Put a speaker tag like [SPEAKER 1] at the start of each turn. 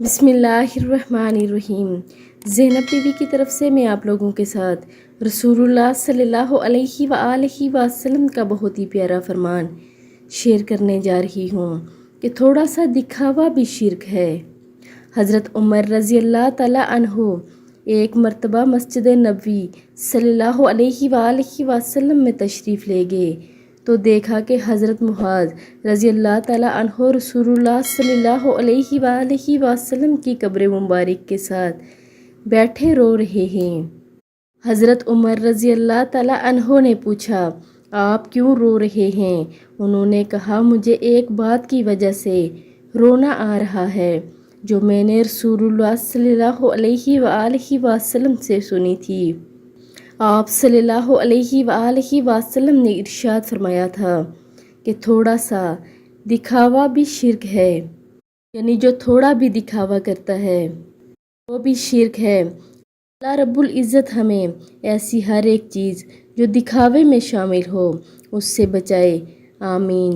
[SPEAKER 1] बिस्मिल्लाहिर्रहमानिर्रहीम। ज़ैनब बीवी की तरफ से मैं आप लोगों के साथ रसूलुल्लाह सल्लल्लाहु अलैहि वसल्लम का बहुत ही प्यारा फरमान शेयर करने जा रही हूँ कि थोड़ा सा दिखावा भी शिर्क है। हज़रत उमर रज़ी अल्लाह तआला अन्हो एक मर्तबा मस्जिद नबवी सल्लल्लाहु अलैहि वसल्लम में तशरीफ़ ले गए तो देखा कि हज़रत मुआज़ रज़ी अल्लाह तआला अन्हो रसूलुल्लाह सल्लल्लाहु अलैहि वसल्लम की कब्र मुबारक के साथ बैठे रो रहे हैं। हज़रत उमर रज़ी अल्लाह तआला अन्हो ने पूछा, आप क्यों रो रहे हैं? उन्होंने कहा, मुझे एक बात की वजह से रोना आ रहा है जो मैंने रसूलुल्लाह सल्लल्लाहु अलैहि वसल्लम से सुनी थी। आप सल्लल्लाहु अलैहि वसल्लम ने इरशाद फरमाया था कि थोड़ा सा दिखावा भी शिर्क है, यानी जो थोड़ा भी दिखावा करता है वो भी शिर्क है। अल्लाह रब्बुल इज़्ज़त हमें ऐसी हर एक चीज़ जो दिखावे में शामिल हो उससे बचाए। आमीन।